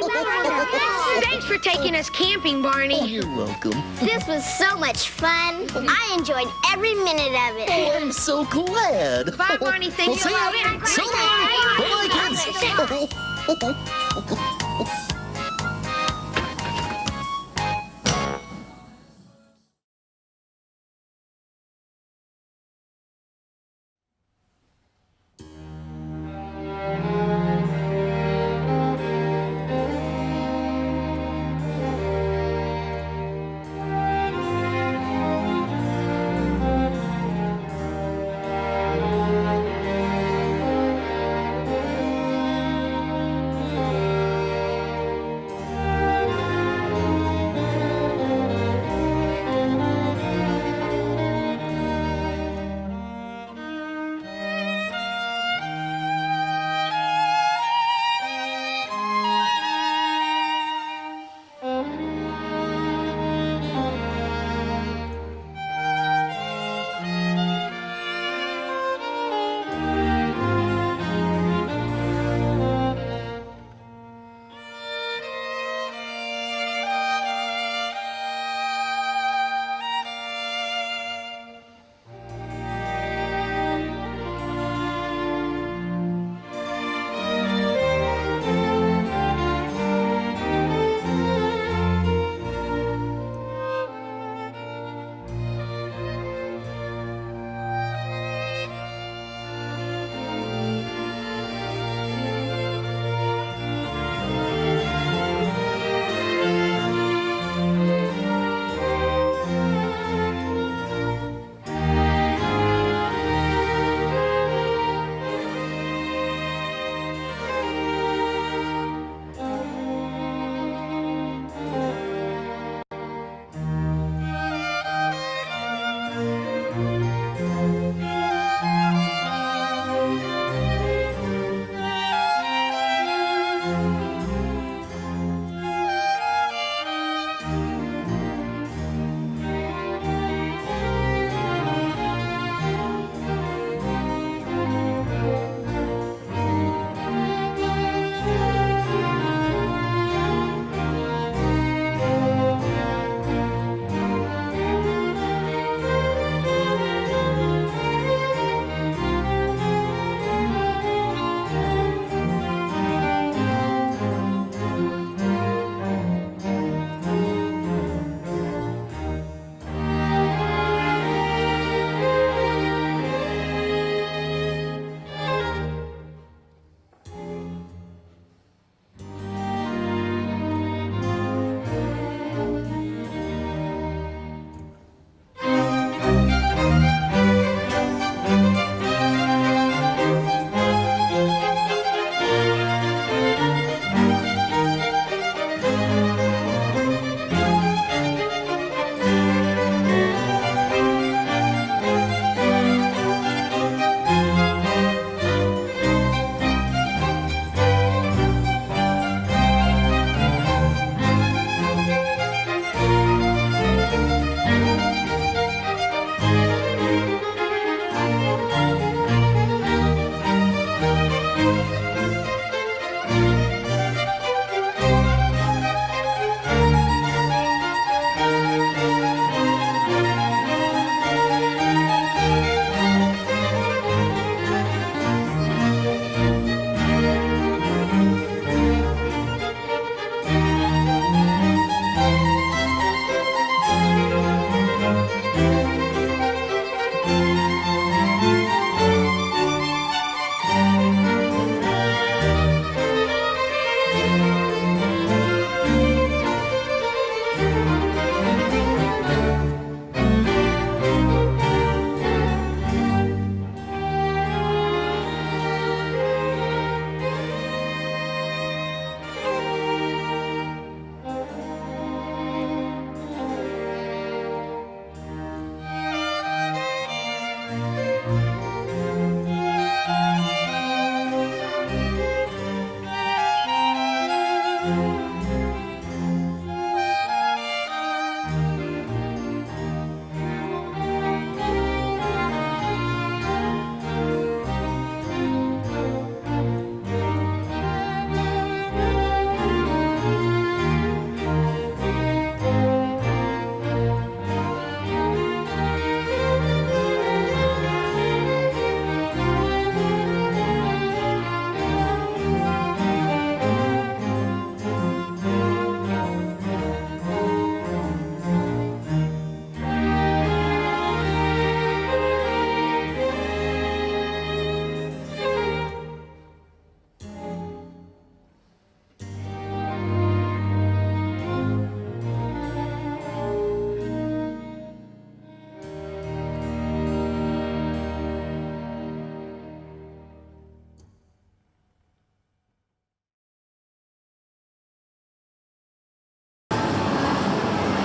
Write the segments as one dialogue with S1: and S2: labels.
S1: Thanks for taking us camping, Barney.
S2: Oh, you're welcome.
S3: This was so much fun. I enjoyed every minute of it.
S2: Oh, I'm so glad.
S1: Bye, Barney. Thank
S2: We'll
S1: you.
S2: see you. So long. Bye-bye, kids.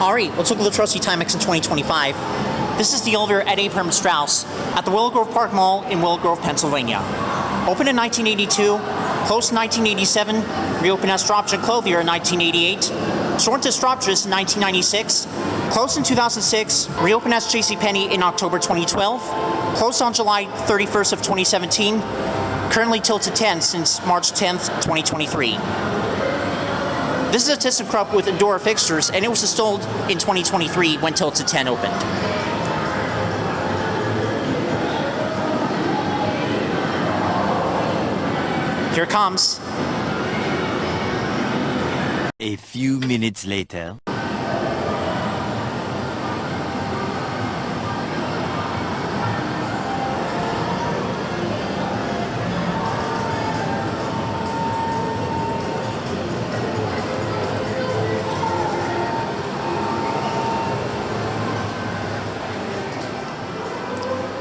S4: Alright, let's look at the trusty Timex in 2025. This is the elevator at Abraham Straus at the Willow Grove Park Mall in Willow Grove, Pennsylvania. Opened in 1982, closed in 1987, reopened as Strawbridge Clothier in 1988, sold to Strawbridge in 1996, closed in 2006, reopened as JCPenney in October 2012, closed on July 31st of 2017, currently tilted 10 since March 10th, 2023. This is a ThyssenKrupp with Endura fixtures, and it was installed in 2023 when tilted 10 opened. Here it comes.
S5: A few minutes later.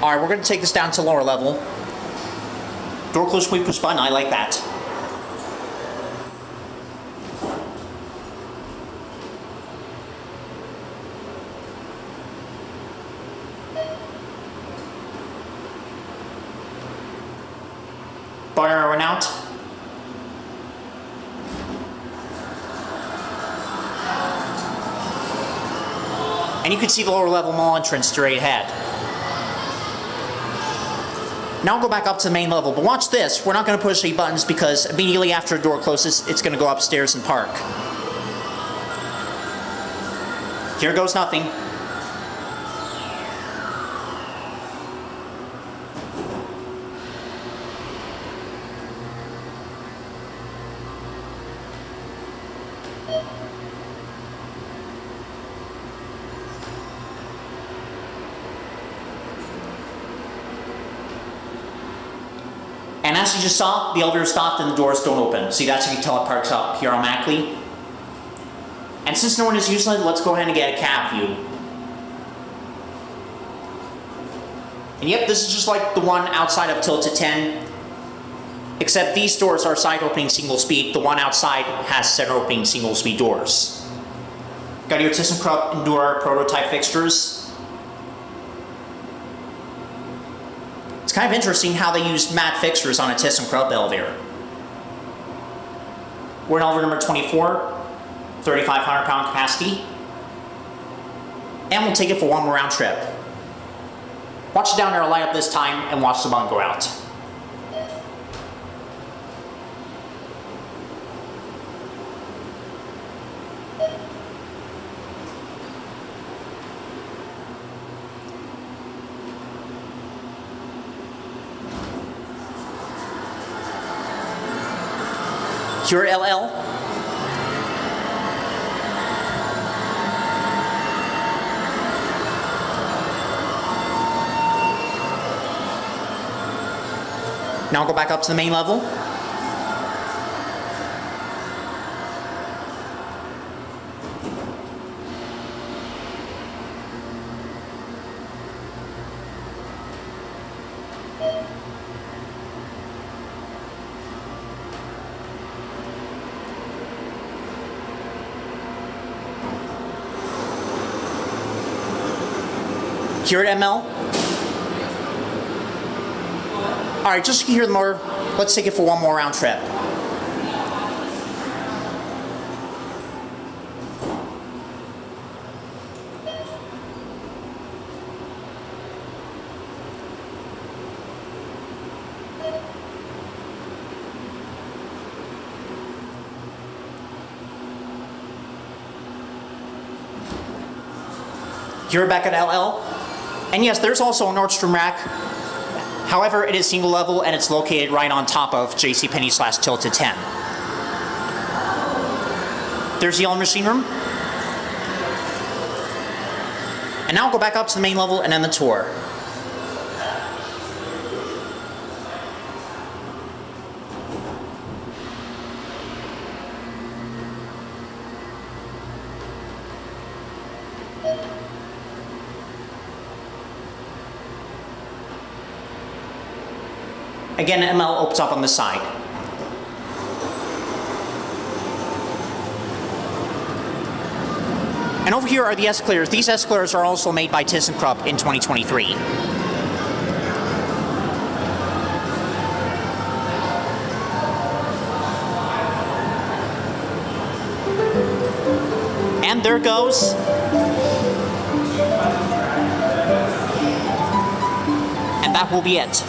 S4: Alright, we're going to take this down to lower level. Door close, quick push button, I like that. Bar arrow and out. And you can see the lower level mall entrance straight ahead. Now I'll go back up to the main level, but watch this. We're not going to push any buttons because immediately after a door closes, it's going to go upstairs and park. Here goes nothing. And as you just saw, the elevator stopped and the doors don't open. See, that's how you tell it parks up here automatically. And since no one is using it, let's go ahead and get a cab view. And yep, this is just like the one outside of tilted 10. Except these doors are side opening single speed. The one outside has center opening single speed doors. Got your ThyssenKrupp Endura prototype fixtures. It's kind of interesting how they use matte fixtures on a ThyssenKrupp elevator. We're in elevator number 24, 3,500 pound capacity. And we'll take it for one more round trip. Watch the down arrow light up this time and watch the button go out. Here at LL. Now I'll go back up to the main level. Here at ML. Alright, just to hear more, let's take it for one more round trip. Here back at LL. And yes, there's also a Nordstrom rack. However, it is single level and it's located right on top of JCPenney / tilted 10. There's the yellow machine room. And now I'll go back up to the main level and end the tour. Again, ML opens up on the side. And over here are the escalators. These escalators are also made by ThyssenKrupp in 2023. And there goes. And that will be it.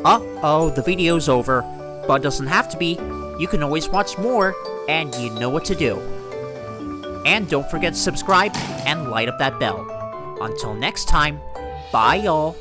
S6: Uh-oh, the video's over. But it doesn't have to be. You can always watch more, and you know what to do. And don't forget to subscribe and light up that bell. Until next time, bye y'all.